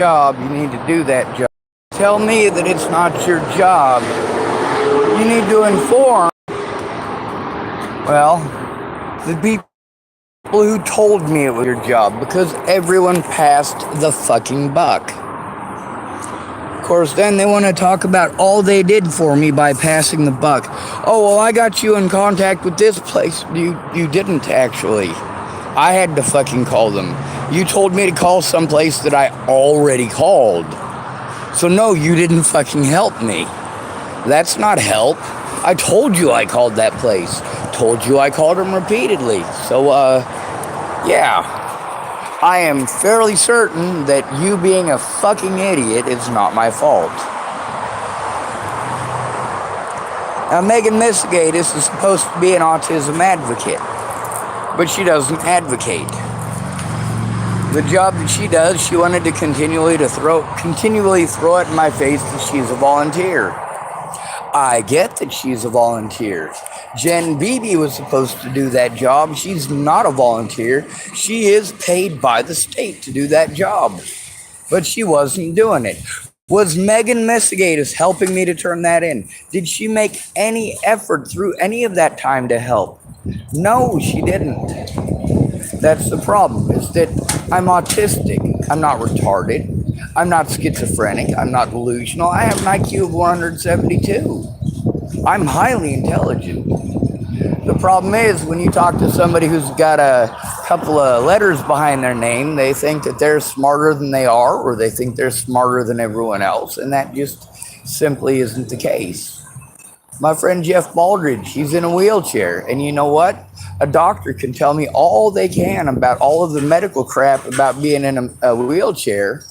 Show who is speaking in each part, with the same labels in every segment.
Speaker 1: job, you need to do that job. Tell me that it's not your job. You need to inform, well, the people who told me it was your job, because everyone passed the fucking buck. Of course, then they want to talk about all they did for me by passing the buck. Oh, well, I got you in contact with this place. You didn't actually. I had to fucking call them. You told me to call someplace that I already called. So no, you didn't fucking help me. That's not help. I told you I called that place. Told you I called them repeatedly. So, yeah. I am fairly certain that you being a fucking idiot is not my fault. Now, Misegadis is supposed to be an autism advocate, but she doesn't advocate. The job that she does, she wanted to continually throw it in my face that she's a volunteer. I get that she's a volunteer. Jen Beebe was supposed to do that job. She's not a volunteer. She is paid by the state to do that job. But she wasn't doing it. Was Megan Misegadis helping me to turn that in? Did she make any effort through any of that time to help? No, she didn't. That's the problem, is that I'm autistic. I'm not retarded. I'm not schizophrenic. I'm not delusional. I have an IQ of 172. I'm highly intelligent. The problem is when you talk to somebody who's got a couple of letters behind their name, they think that they're smarter than they are, or they think they're smarter than everyone else, and that just simply isn't the case. My friend Jeff Baldridge, he's in a wheelchair, and you know what? A doctor can tell me all they can about all of the medical crap about being in a wheelchair,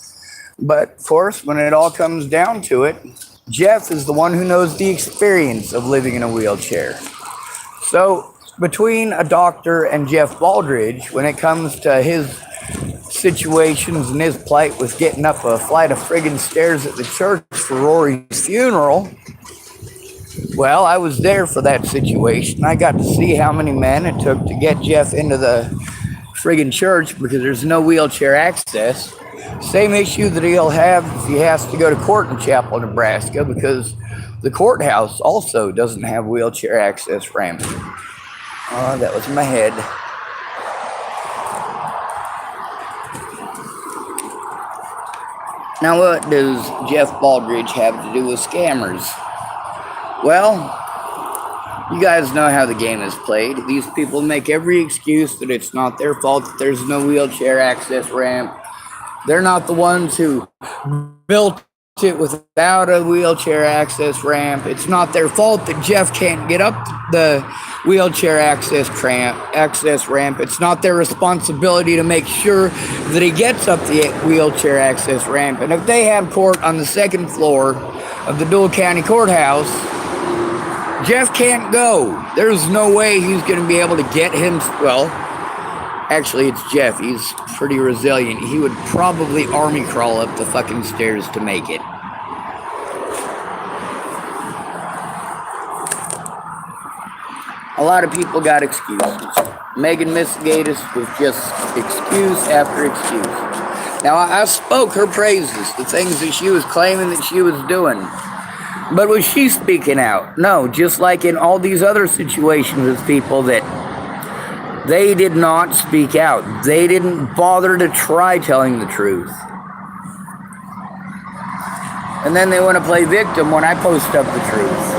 Speaker 1: but of course, when it all comes down to it, Jeff is the one who knows the experience of living in a wheelchair. So, between a doctor and Jeff Baldridge, when it comes to his situations and his plight with getting up a flight of friggin' stairs at the church for Rory's funeral, well, I was there for that situation. I got to see how many men it took to get Jeff into the friggin' church because there's no wheelchair access. Same issue that he'll have if he has to go to court in Chapel, Nebraska, because the courthouse also doesn't have wheelchair access ramp. Oh, that was in my head. Now, what does Jeff Baldridge have to do with scammers? Well, you guys know how the game is played. These people make every excuse that it's not their fault that there's no wheelchair access ramp. They're not the ones who built it without a wheelchair access ramp. It's not their fault that Jeff can't get up the wheelchair access ramp. It's not their responsibility to make sure that he gets up the wheelchair access ramp. And if they have court on the second floor of the Dual County Courthouse, Jeff can't go. There's no way he's going to be able to get him. Well, actually, it's Jeff. He's pretty resilient. He would probably army crawl up the fucking stairs to make it. A lot of people got excuses. Megan Misegadis was just excuse after excuse. Now, I spoke her praises, the things that she was claiming that she was doing. But was she speaking out? No, just like in all these other situations with people that they did not speak out. They didn't bother to try telling the truth. And then they want to play victim when I post up the truth.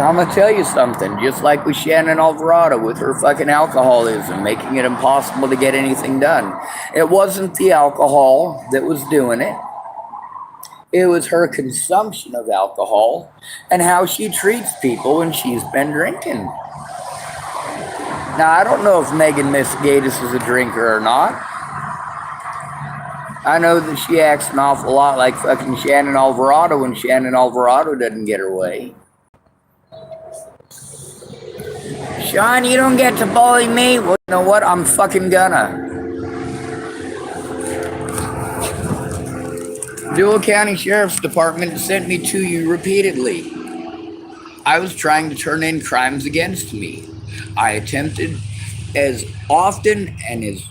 Speaker 1: I'm going to tell you something. Just like with Shannon Alvarado with her fucking alcoholism, making it impossible to get anything done. It wasn't the alcohol that was doing it. It was her consumption of alcohol and how she treats people when she's been drinking. Now, I don't know if Megan Misegadis is a drinker or not. I know that she acts an awful lot like fucking Shannon Alvarado when Shannon Alvarado doesn't get her way. Sean, you don't get to bully me. Well, you know what? I'm fucking gonna. Dual County Sheriff's Department sent me to you repeatedly. I was trying to turn in crimes against me. I attempted as often and as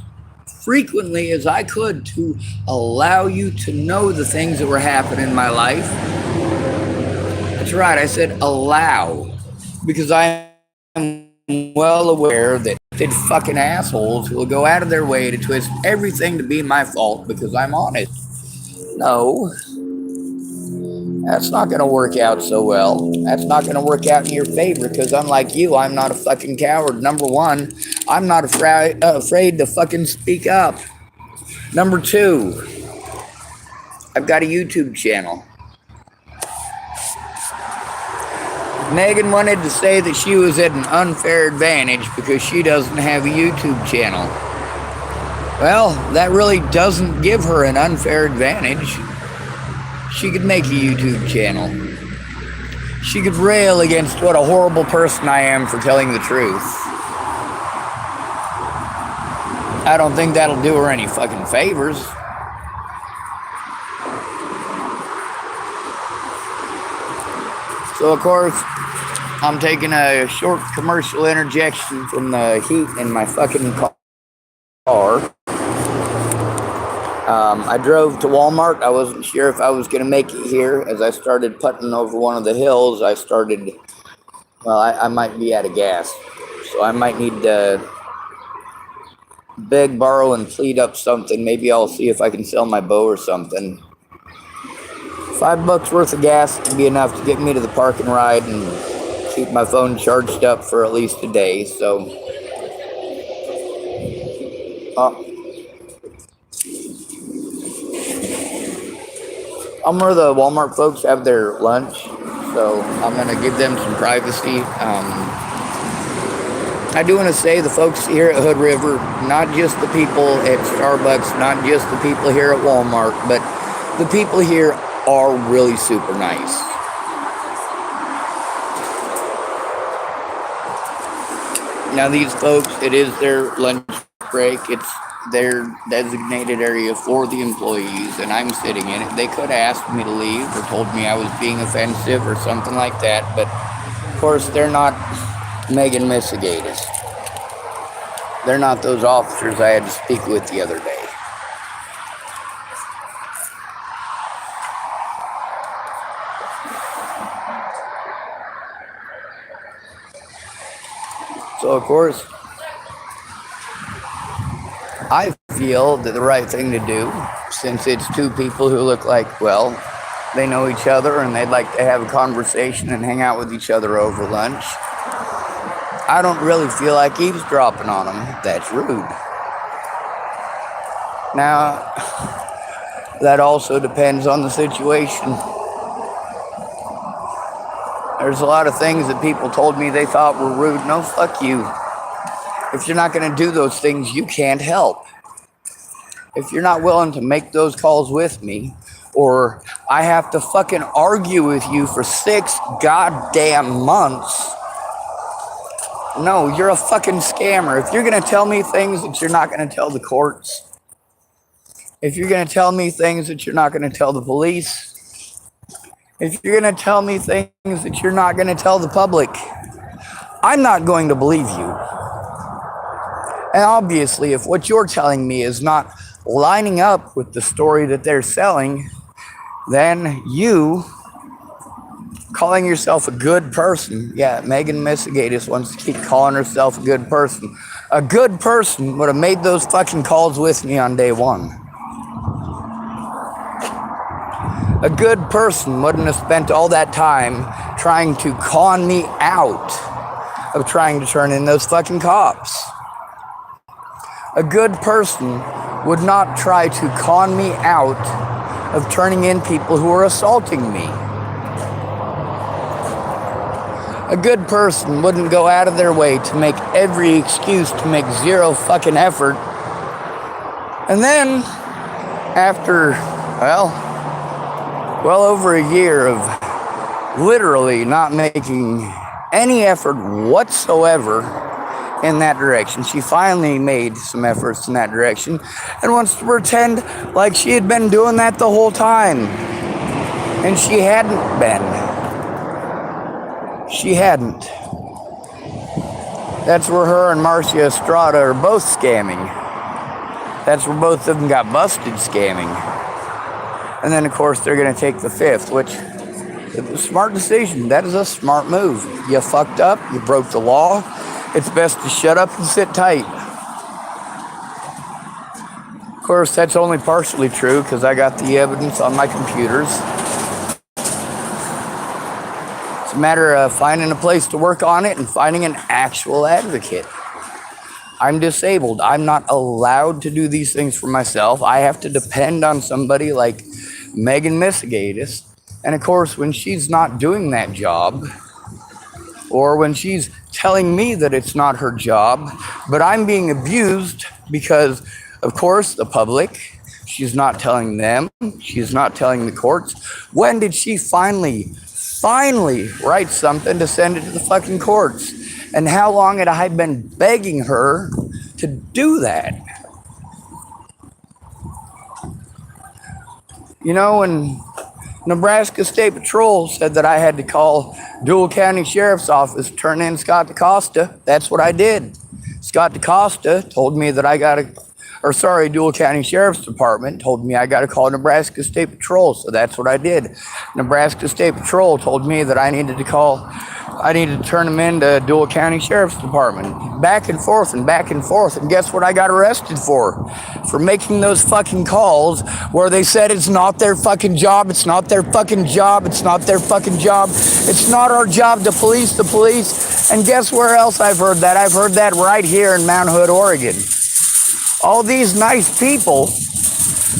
Speaker 1: frequently as I could to allow you to know the things that were happening in my life. That's right, I said allow, because I am well aware that fucking assholes will go out of their way to twist everything to be my fault because I'm honest. No, that's not going to work out so well. That's not going to work out in your favor because unlike you, I'm not a fucking coward. Number one, I'm not afraid to fucking speak up. Number two, I've got a YouTube channel. Megan wanted to say that she was at an unfair advantage because she doesn't have a YouTube channel. Well, that really doesn't give her an unfair advantage. She could make a YouTube channel. She could rail against what a horrible person I am for telling the truth. I don't think that'll do her any fucking favors. So, of course, I'm taking a short commercial interjection from the heat in my fucking car. I drove to Walmart. I wasn't sure if I was going to make it here. As I started putting over one of the hills, I might be out of gas. So I might need to beg, borrow, and plead up something. Maybe I'll see if I can sell my bow or something. $5 worth of gas would be enough to get me to the park and ride and keep my phone charged up for at least a day. So, I'm where the Walmart folks have their lunch, so I'm going to give them some privacy. I do want to say the folks here at Hood River, not just the people at Starbucks, not just the people here at Walmart, but the people here are really super nice. Now these folks, it is their lunch break. It's their designated area for the employees, and I'm sitting in it. They could have asked me to leave or told me I was being offensive or something like that, but of course they're not Megan Misegadis. They're not those officers I had to speak with the other day. So, of course, I feel that the right thing to do, since it's two people who look like, well, they know each other and they'd like to have a conversation and hang out with each other over lunch, I don't really feel like eavesdropping on them. That's rude. Now, that also depends on the situation. There's a lot of things that people told me they thought were rude. No, fuck you. If you're not going to do those things, you can't help. If you're not willing to make those calls with me, or I have to fucking argue with you for 6 goddamn months, no, you're a fucking scammer. If you're going to tell me things that you're not going to tell the courts, if you're going to tell me things that you're not going to tell the police, if you're going to tell me things that you're not going to tell the public, I'm not going to believe you. And obviously, if what you're telling me is not lining up with the story that they're selling, then you, calling yourself a good person, yeah, Megan Misegadis wants to keep calling herself a good person. A good person would have made those fucking calls with me on day one. A good person wouldn't have spent all that time trying to con me out of trying to turn in those fucking cops. A good person would not try to con me out of turning in people who are assaulting me. A good person wouldn't go out of their way to make every excuse to make zero fucking effort. And then, after, well over a year of literally not making any effort whatsoever in that direction, she finally made some efforts in that direction and wants to pretend like she had been doing that the whole time. And she hadn't been. She hadn't. That's where her and Marcia Estrada are both scamming. That's where both of them got busted scamming. And then, of course, they're going to take the fifth, which is a smart decision. That is a smart move. You fucked up. You broke the law. It's best to shut up and sit tight. Of course, that's only partially true because I got the evidence on my computers. It's a matter of finding a place to work on it and finding an actual advocate. I'm disabled. I'm not allowed to do these things for myself. I have to depend on somebody like Misegadis. And of course, when she's not doing that job, or when she's telling me that it's not her job, but I'm being abused because, of course, the public, she's not telling them, she's not telling the courts. When did she finally write something to send it to the fucking courts? And how long had I been begging her to do that? You know, when Nebraska State Patrol said that I had to call Dual County Sheriff's Office to turn in Scott DaCosta, that's what I did. Scott DaCosta told me that Dual County Sheriff's Department told me I got to call Nebraska State Patrol, so that's what I did. Nebraska State Patrol told me that I needed to turn them into Dual County Sheriff's Department. Back and forth, and guess what I got arrested for? For making those fucking calls where they said it's not their fucking job, it's not their fucking job, it's not their fucking job, it's not our job to police the police. And guess where else I've heard that? I've heard that right here in Mount Hood, Oregon. All these nice people,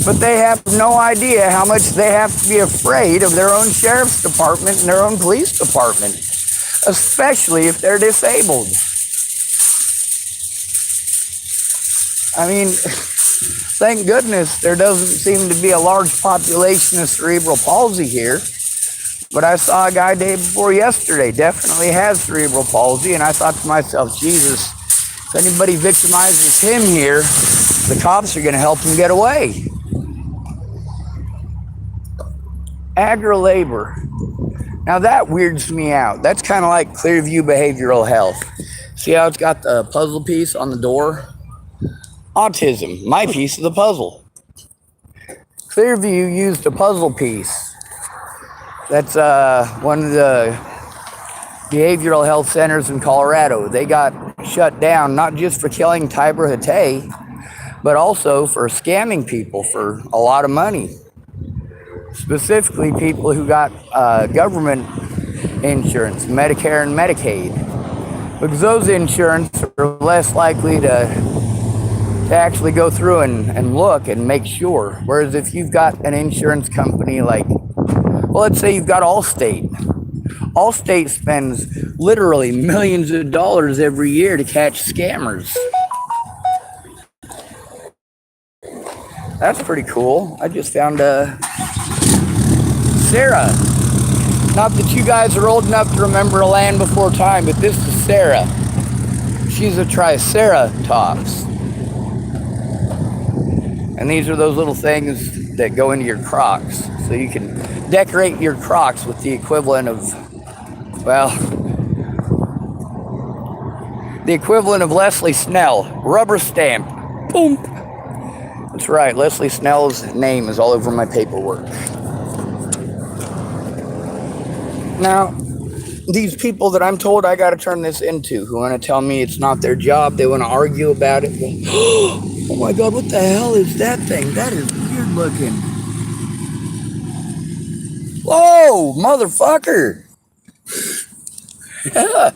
Speaker 1: but they have no idea how much they have to be afraid of their own sheriff's department and their own police department, especially if they're disabled. I mean, thank goodness there doesn't seem to be a large population of cerebral palsy here. But I saw a guy day before yesterday, definitely has cerebral palsy, and I thought to myself, Jesus, if anybody victimizes him here, the cops are going to help him get away. Agri-labor. Now that weirds me out. That's kind of like Clearview Behavioral Health. See how it's got the puzzle piece on the door? Autism, my piece of the puzzle. Clearview used a puzzle piece. That's one of the behavioral health centers in Colorado. They got shut down not just for killing Tiber Hatay, but also for scamming people for a lot of money. Specifically people who got government insurance, Medicare and Medicaid. Because those insurance are less likely to actually go through and look and make sure. Whereas if you've got an insurance company like, well, let's say you've got Allstate. Allstate spends literally millions of dollars every year to catch scammers. That's pretty cool. I just found Sarah. Not that you guys are old enough to remember a land before time, but this is Sarah. She's a Triceratops. And these are those little things that go into your Crocs. So you can decorate your Crocs with the equivalent of, well, the equivalent of Leslie Snell. Rubber stamp. Boom. That's right. Leslie Snell's name is all over my paperwork. Now, these people that I'm told I got to turn this into, who want to tell me it's not their job, they want to argue about it. Oh my God, what the hell is that thing? That is weird looking. Whoa, motherfucker. Yeah,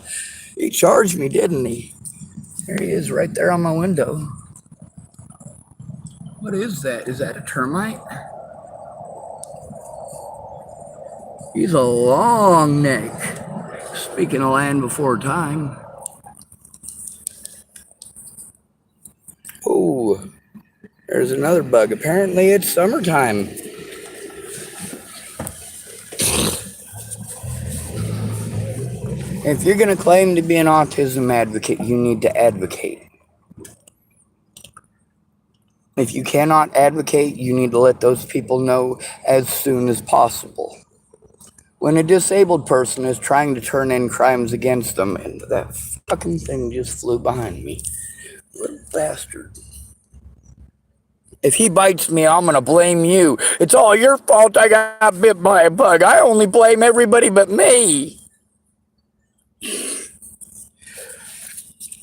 Speaker 1: he charged me, didn't he? There he is right there on my window. What is that? Is that a termite? He's a long neck. Speaking of land before time. Oh, there's another bug. Apparently it's summertime. If you're going to claim to be an autism advocate, you need to advocate. If you cannot advocate, you need to let those people know as soon as possible. When a disabled person is trying to turn in crimes against them, and that fucking thing just flew behind me. Little bastard. If he bites me, I'm gonna blame you. It's all your fault I got bit by a bug. I only blame everybody but me.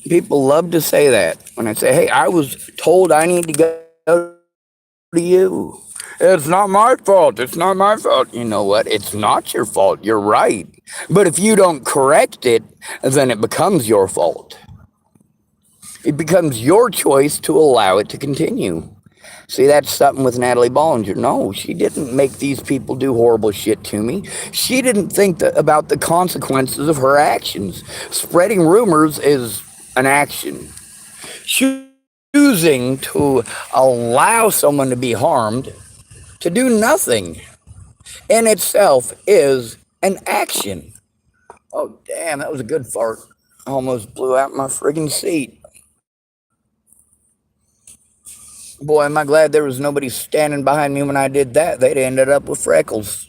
Speaker 1: People love to say that when I say, hey, I was told I need to go to you. It's not my fault. It's not my fault. You know what? It's not your fault. You're right. But if you don't correct it, then it becomes your fault. It becomes your choice to allow it to continue. See, that's something with Natalie Bollinger. No, she didn't make these people do horrible shit to me. She didn't think about the consequences of her actions. Spreading rumors is an action. Choosing to allow someone to be harmed, to do nothing, in itself is an action. Oh, damn, that was a good fart. I almost blew out my friggin' seat. Boy, am I glad there was nobody standing behind me when I did that. They'd ended up with freckles.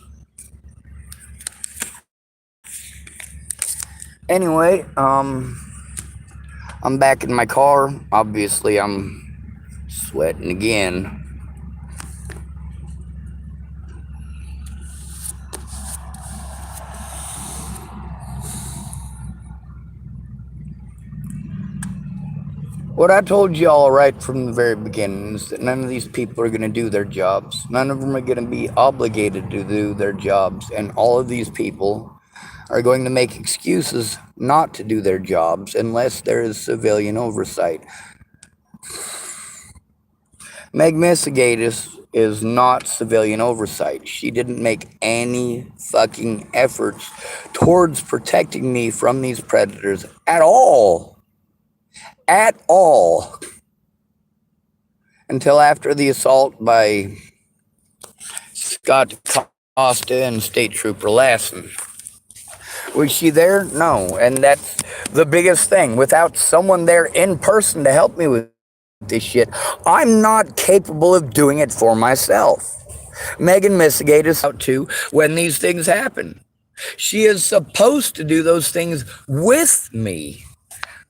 Speaker 1: Anyway, I'm back in my car. Obviously, I'm sweating again. What I told y'all right from the very beginning is that none of these people are going to do their jobs. None of them are going to be obligated to do their jobs. And all of these people are going to make excuses not to do their jobs unless there is civilian oversight. Misegadis is not civilian oversight. She didn't make any fucking efforts towards protecting me from these predators at all. At all. Until after the assault by Scott Costa and State Trooper Lassen. Was she there? No. And that's the biggest thing. Without someone there in person to help me with this shit, I'm not capable of doing it for myself. Megan Misegadis out too when these things happen. She is supposed to do those things with me.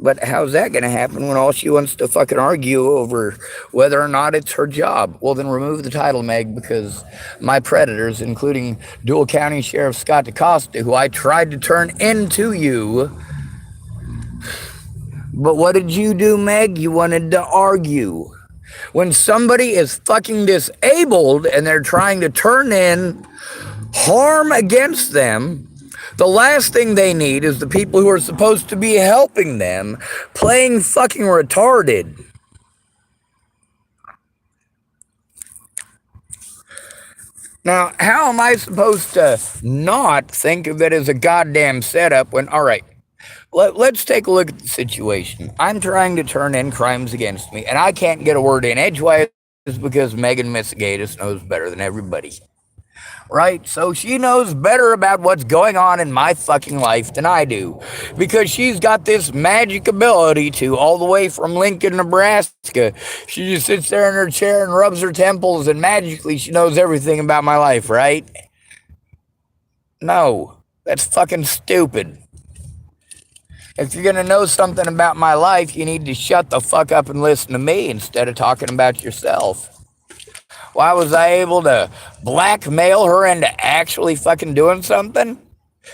Speaker 1: But how's that going to happen when all she wants to fucking argue over whether or not it's her job? Well, then remove the title, Meg, because my predators, including Dual County Sheriff Scott DaCosta, who I tried to turn into you. But what did you do, Meg? You wanted to argue. When somebody is fucking disabled and they're trying to turn in harm against them, the last thing they need is the people who are supposed to be helping them playing fucking retarded. Now, how am I supposed to not think of it as a goddamn setup when, all right, let's take a look at the situation. I'm trying to turn in crimes against me, and I can't get a word in edgewise because Megan Misegadis knows better than everybody. Right? So she knows better about what's going on in my fucking life than I do. Because she's got this magic ability to, all the way from Lincoln, Nebraska, she just sits there in her chair and rubs her temples and magically she knows everything about my life, right? No, that's fucking stupid. If you're gonna know something about my life, you need to shut the fuck up and listen to me instead of talking about yourself. Why was I able to blackmail her into actually fucking doing something?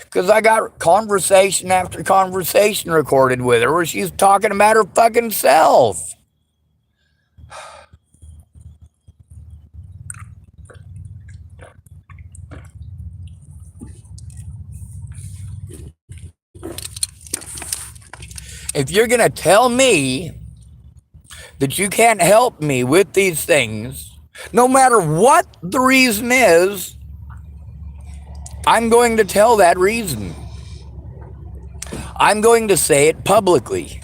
Speaker 1: Because I got conversation after conversation recorded with her where she's talking about her fucking self. If you're going to tell me that you can't help me with these things, no matter what the reason is, I'm going to tell that reason. I'm going to say it publicly.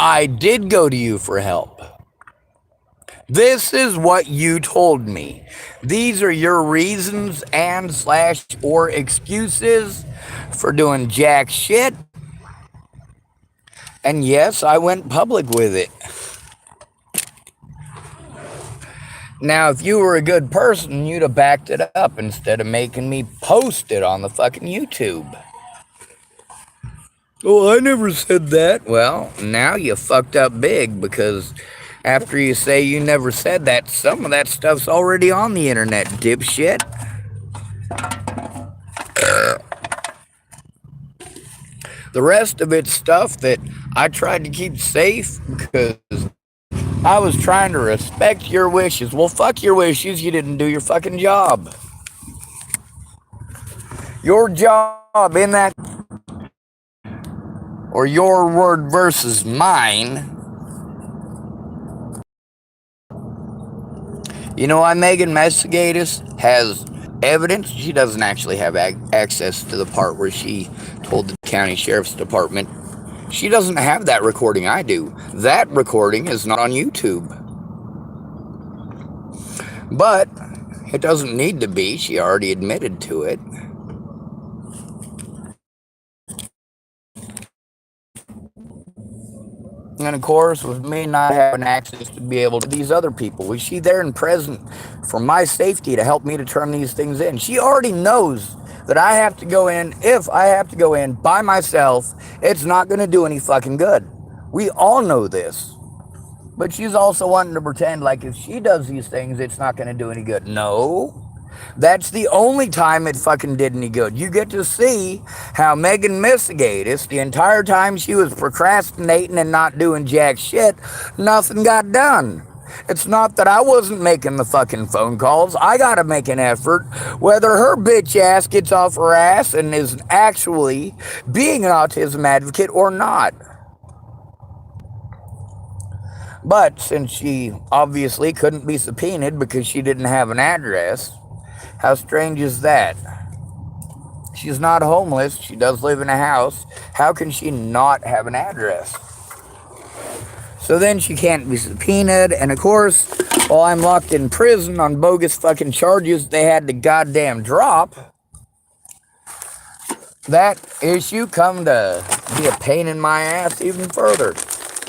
Speaker 1: I did go to you for help. This is what you told me. These are your reasons and / or excuses for doing jack shit. And yes, I went public with it. Now, if you were a good person, you'd have backed it up instead of making me post it on the fucking YouTube. Oh, I never said that. Well, now you fucked up big because After you say you never said that, some of that stuff's already on the internet, dipshit. The rest of it's stuff that I tried to keep safe because I was trying to respect your wishes. Well, fuck your wishes. You didn't do your fucking job. Your job in that, or your word versus mine. You know why Misegadis has evidence? She doesn't actually have access to the part where she told the county sheriff's department. She doesn't have that recording I do. That recording is not on YouTube. But it doesn't need to be. She already admitted to it. And of course, with me not having access to be able to these other people, was she there and present for my safety to help me to turn these things in? She already knows that I have to go in. If I have to go in by myself, it's not going to do any fucking good. We all know this. But she's also wanting to pretend like if she does these things, it's not going to do any good. No. That's the only time it fucking did any good. You get to see how Misegadis, the entire time she was procrastinating and not doing jack shit, nothing got done. It's not that I wasn't making the fucking phone calls. I gotta make an effort, whether her bitch ass gets off her ass and is actually being an autism advocate or not. But since she obviously couldn't be subpoenaed because she didn't have an address, how strange is that? She's not homeless. She does live in a house. How can she not have an address? So then she can't be subpoenaed. And of course, while I'm locked in prison on bogus fucking charges they had to goddamn drop, that issue come to be a pain in my ass even further.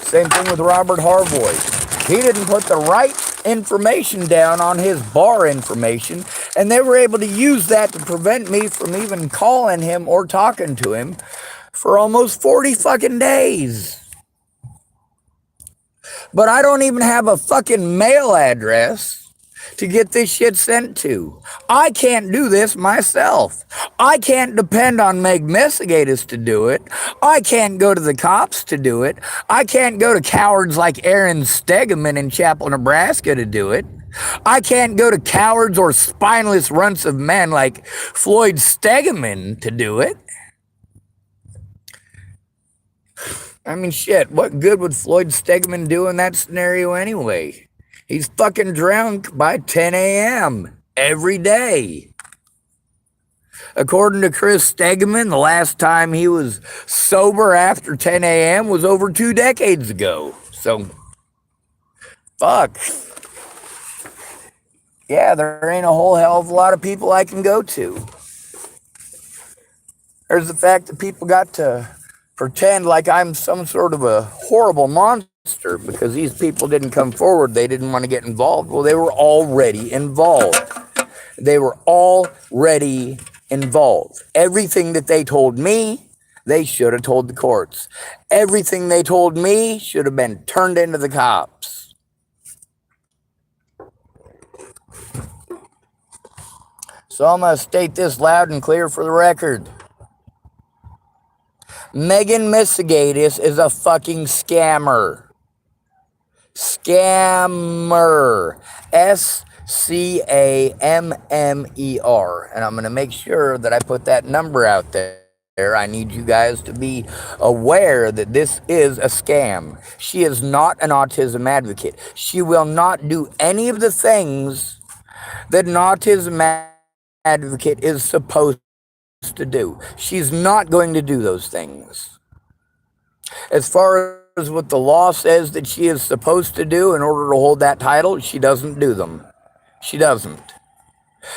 Speaker 1: Same thing with Robert Harvoy. He didn't put the right information down on his bar information, and they were able to use that to prevent me from even calling him or talking to him for almost 40 fucking days. But I don't even have a fucking mail address to get this shit sent to. I can't do this myself. I can't depend on Misegadis to do it. I can't go to the cops to do it. I can't go to cowards like Aaron Stegeman in Chapel, Nebraska to do it. I can't go to cowards or spineless runts of men like Floyd Stegeman to do it. I mean, shit, what good would Floyd Stegeman do in that scenario anyway? He's fucking drunk by 10 a.m. every day. According to Chris Stegeman, the last time he was sober after 10 a.m. was over 2 decades ago. So, fuck. Yeah, there ain't a whole hell of a lot of people I can go to. There's the fact that people got to pretend like I'm some sort of a horrible monster because these people didn't come forward. They didn't want to get involved. Well, they were already involved. They were already involved. Everything that they told me, they should have told the courts. Everything they told me should have been turned into the cops. So I'm going to state this loud and clear for the record. Misegadis is a fucking scammer. Scammer. SCAMMER. And I'm going to make sure that I put that number out there. I need you guys to be aware that this is a scam. She is not an autism advocate. She will not do any of the things that an autism advocate is supposed to do. She's not going to do those things. As far as what the law says that she is supposed to do in order to hold that title, she doesn't do them. She doesn't.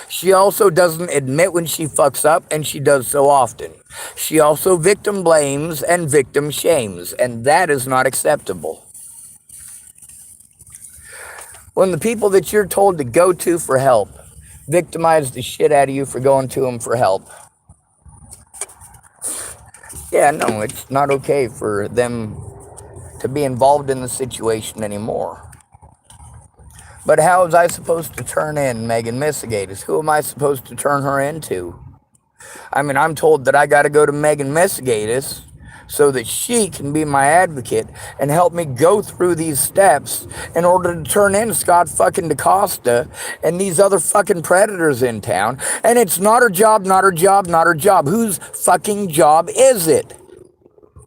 Speaker 1: She also doesn't admit when she fucks up, and she does so often. She also victim blames and victim shames, and that is not acceptable. When the people that you're told to go to for help victimize the shit out of you for going to them for help, yeah, no, it's not okay for them to be involved in the situation anymore. But how was I supposed to turn in Megan Misegadis? Who am I supposed to turn her into? I mean, I'm told that I got to go to Megan Misegadis so that she can be my advocate and help me go through these steps in order to turn in Scott fucking DaCosta and these other fucking predators in town. And it's not her job, not her job, not her job. Whose fucking job is it?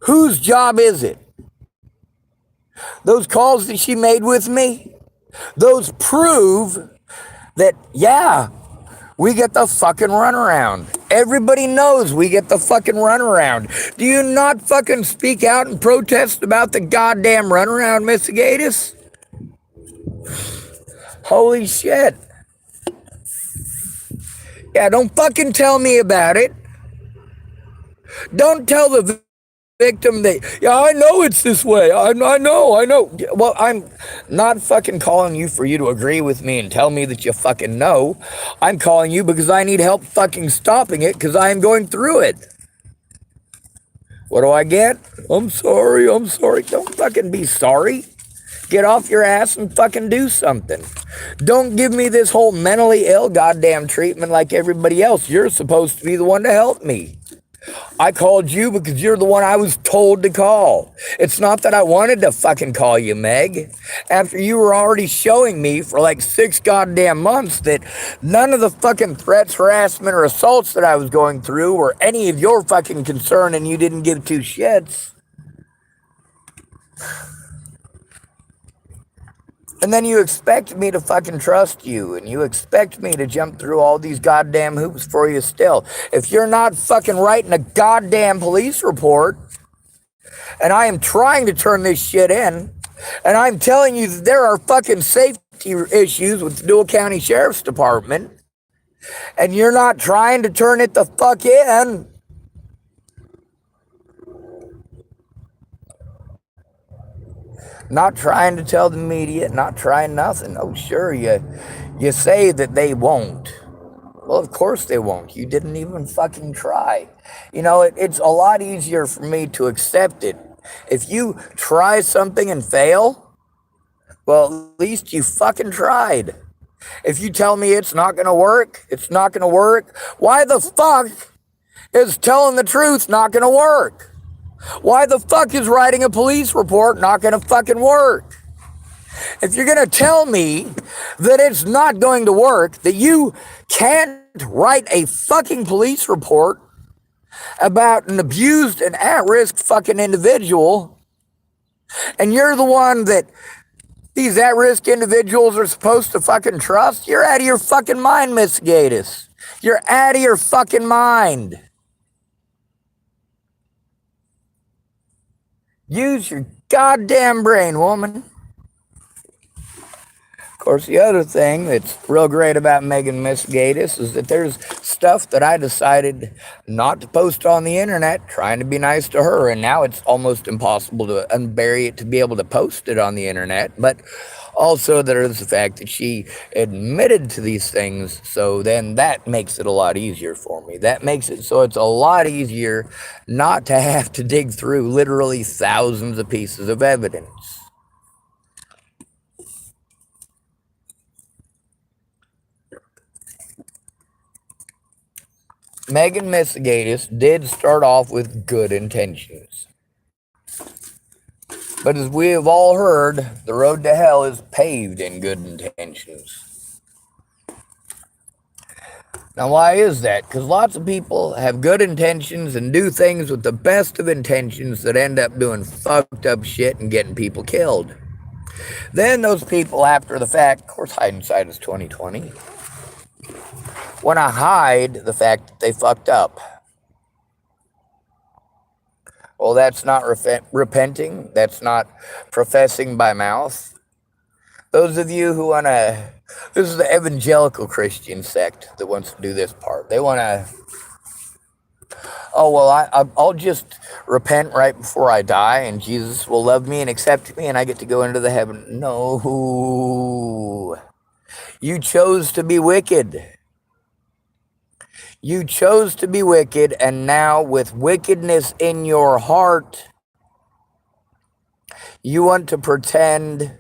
Speaker 1: Whose job is it? Those calls that she made with me, those prove that, yeah, we get the fucking runaround. Everybody knows we get the fucking runaround. Do you not fucking speak out and protest about the goddamn runaround, Misegadis? Holy shit. Yeah, don't fucking tell me about it. Don't tell the victim that, yeah, I know it's this way. I know. Well, I'm not fucking calling you for you to agree with me and tell me that you fucking know. I'm calling you because I need help fucking stopping it because I am going through it. What do I get? I'm sorry. Don't fucking be sorry. Get off your ass and fucking do something. Don't give me this whole mentally ill goddamn treatment like everybody else. You're supposed to be the one to help me. I called you because you're the one I was told to call. It's not that I wanted to fucking call you, Meg. After you were already showing me for like 6 goddamn months that none of the fucking threats, harassment, or assaults that I was going through were any of your fucking concern and you didn't give 2 shits. And then you expect me to fucking trust you, and you expect me to jump through all these goddamn hoops for you still. If you're not fucking writing a goddamn police report, and I am trying to turn this shit in, and I'm telling you that there are fucking safety issues with the Dual County Sheriff's Department, and you're not trying to turn it the fuck in, not trying to tell the media, not trying nothing. Oh, sure, you say that they won't. Well, of course they won't. You didn't even fucking try. You know, it's a lot easier for me to accept it. If you try something and fail, well, at least you fucking tried. If you tell me it's not going to work, it's not going to work. Why the fuck is telling the truth not going to work? Why the fuck is writing a police report not going to fucking work? If you're going to tell me that it's not going to work, that you can't write a fucking police report about an abused and at-risk fucking individual, and you're the one that these at-risk individuals are supposed to fucking trust, you're out of your fucking mind, Misegadis. You're out of your fucking mind. Use your goddamn brain, woman. Of course, the other thing that's real great about Megan Misegadis is that there's stuff that I decided not to post on the internet, trying to be nice to her, and now it's almost impossible to unbury it to be able to post it on the internet. But also there's the fact that she admitted to these things, so then that makes it a lot easier for me. That makes it so it's a lot easier not to have to dig through literally thousands of pieces of evidence. Megan Misegadis did start off with good intentions. But as we have all heard, the road to hell is paved in good intentions. Now, why is that? Because lots of people have good intentions and do things with the best of intentions that end up doing fucked up shit and getting people killed. Then those people, after the fact, of course, hindsight is 2020, want to hide the fact that they fucked up. Well, that's not repenting. That's not professing by mouth. Those of you who want to, this is the evangelical Christian sect that wants to do this part. They want to, oh, well, I'll just repent right before I die and Jesus will love me and accept me and I get to go into the heaven. No. You chose to be wicked. You chose to be wicked, and now with wickedness in your heart, you want to pretend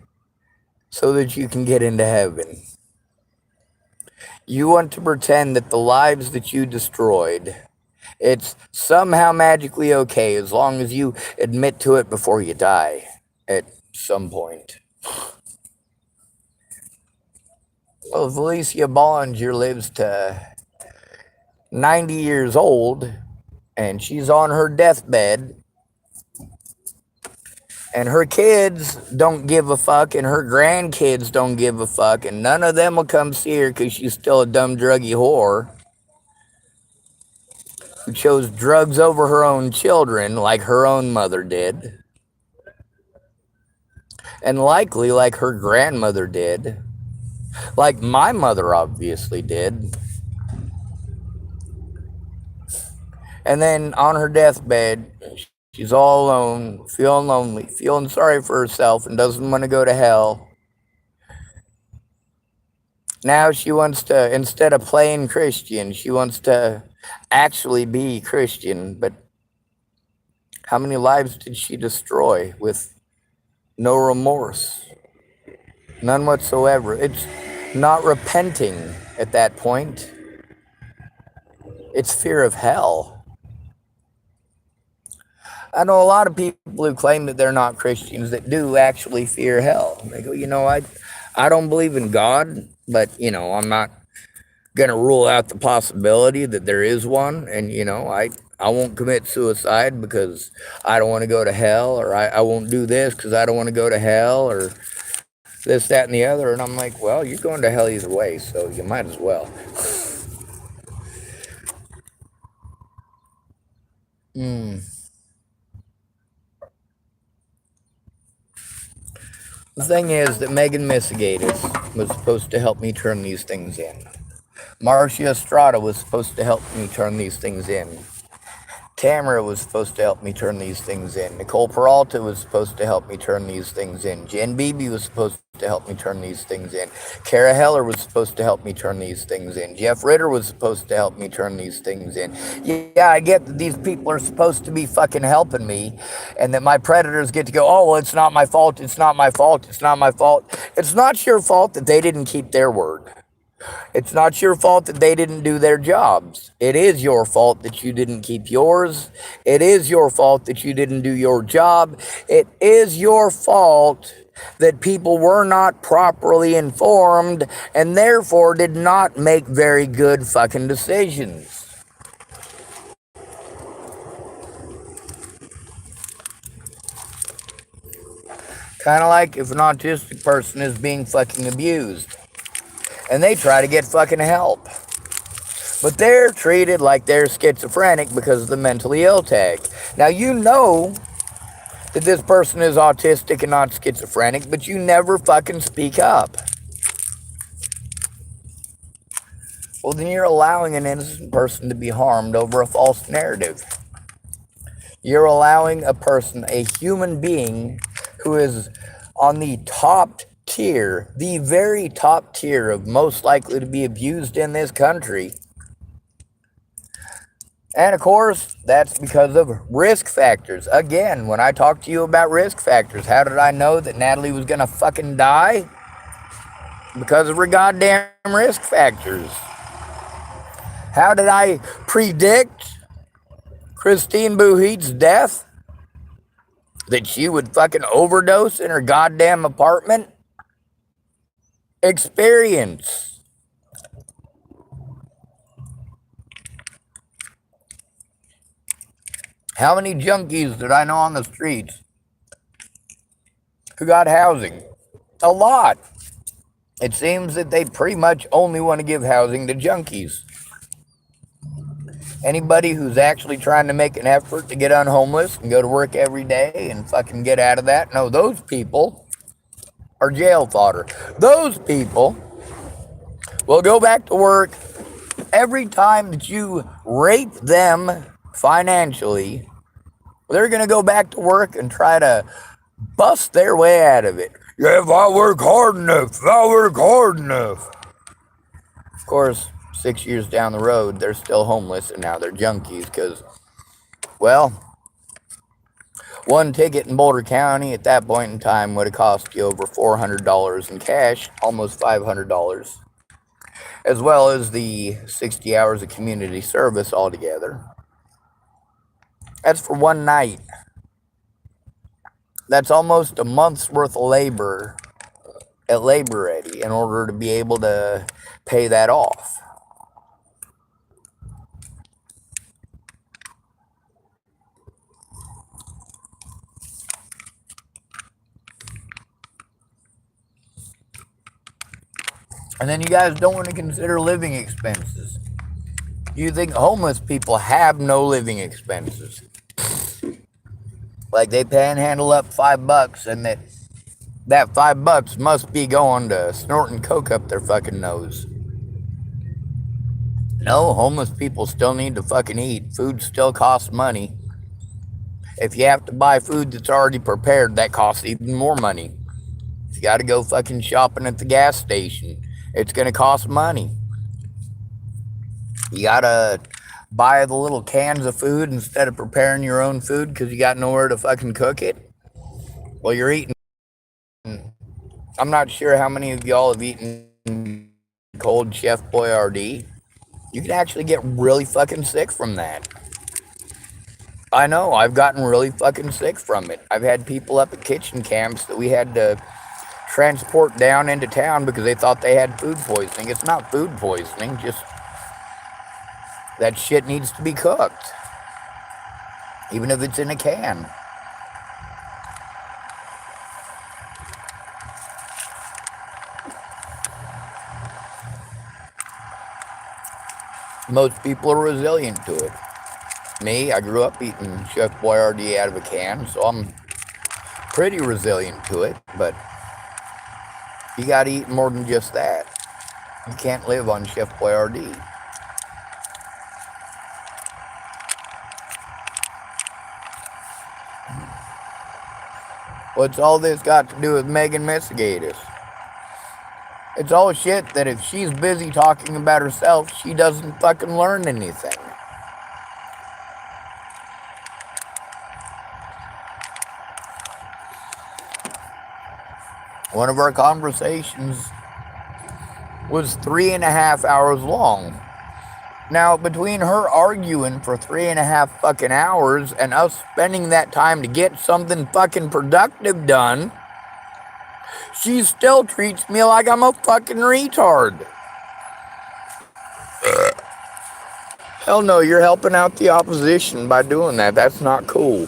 Speaker 1: so that you can get into heaven. You want to pretend that the lives that you destroyed, it's somehow magically okay as long as you admit to it before you die at some point. Well, if Alicia Bollinger lives to 90 years old and she's on her deathbed and her kids don't give a fuck and her grandkids don't give a fuck and none of them will come see her because she's still a dumb druggy whore who chose drugs over her own children like her own mother did, and likely like her grandmother did, like my mother obviously did. And then on her deathbed, she's all alone, feeling lonely, feeling sorry for herself, and doesn't want to go to hell. Now she wants to, instead of playing Christian, she wants to actually be Christian. But how many lives did she destroy with no remorse? None whatsoever. It's not repenting at that point. It's fear of hell. I know a lot of people who claim that they're not Christians that do actually fear hell. They go, I don't believe in God, but, I'm not going to rule out the possibility that there is one. And, I won't commit suicide because I don't want to go to hell, or I won't do this because I don't want to go to hell, or this, that, and the other. And I'm like, well, you're going to hell either way, so you might as well. The thing is that Megan Misegadis was supposed to help me turn these things in. Marcia Estrada was supposed to help me turn these things in. Tamara was supposed to help me turn these things in. Nicole Peralta was supposed to help me turn these things in. Jen Beebe was supposed to help me turn these things in. Kara Heller was supposed to help me turn these things in. Jeff Ritter was supposed to help me turn these things in. Yeah, I get that these people are supposed to be fucking helping me, and that my predators get to go, oh, well, it's not my fault, it's not my fault, it's not my fault. It's not your fault that they didn't keep their word. It's not your fault that they didn't do their jobs. It is your fault that you didn't keep yours. It is your fault that you didn't do your job. It is your fault that people were not properly informed and therefore did not make very good fucking decisions. Kind of like if an autistic person is being fucking abused and they try to get fucking help, but they're treated like they're schizophrenic because of the mentally ill tag. Now, you know that this person is autistic and not schizophrenic, but you never fucking speak up. Well, then you're allowing an innocent person to be harmed over a false narrative. You're allowing a person, a human being, who is on the top tier, the very top tier of most likely to be abused in this country. And of course, that's because of risk factors. Again, when I talked to you about risk factors, how did I know that Natalie was gonna fucking die? Because of her goddamn risk factors. How did I predict Christine Bouhit's death? That she would fucking overdose in her goddamn apartment? Experience. How many junkies did I know on the streets who got housing? A lot. It seems that they pretty much only want to give housing to junkies. Anybody who's actually trying to make an effort to get unhomeless and go to work every day and fucking get out of that, no, those people are jail fodder. Those people will go back to work every time that you rape them financially. They're going to go back to work and try to bust their way out of it. Yeah, if I work hard enough, Of course, 6 years down the road, they're still homeless and now they're junkies because, well, One ticket in Boulder County at that point in time would have cost you over $400 in cash, almost $500, as well as the 60 hours of community service altogether. That's for one night. That's almost a month's worth of labor at Labor Ready in order to be able to pay that off. And then you guys don't want to consider living expenses. You think homeless people have no living expenses. Like they panhandle up $5 and that $5 must be going to snorting coke up their fucking nose. No, homeless people still need to fucking eat. Food still costs money. If you have to buy food that's already prepared, that costs even more money. If you got to go fucking shopping at the gas station, it's going to cost money. You got to buy the little cans of food instead of preparing your own food because you got nowhere to fucking cook it. Well, you're eating. I'm not sure how many of y'all have eaten cold Chef Boyardee. You can actually get really fucking sick from that. I know, I've gotten really fucking sick from it. I've had people up at kitchen camps that we had to transport down into town because they thought they had food poisoning. It's not food poisoning, just that shit needs to be cooked. Even if it's in a can. Most people are resilient to it. Me, I grew up eating Chef Boyardee out of a can, so I'm pretty resilient to it, but you gotta eat more than just that. You can't live on Chef Boyardee. What's all this got to do with Misegadis? It's all shit that if she's busy talking about herself, she doesn't fucking learn anything. One of our conversations was 3.5 hours long. Now, between her arguing for 3.5 fucking hours and us spending that time to get something fucking productive done, she still treats me like I'm a fucking retard. Hell no, you're helping out the opposition by doing that. That's not cool.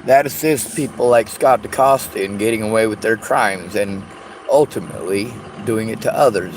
Speaker 1: That assists people like Scott DaCosta in getting away with their crimes and ultimately doing it to others.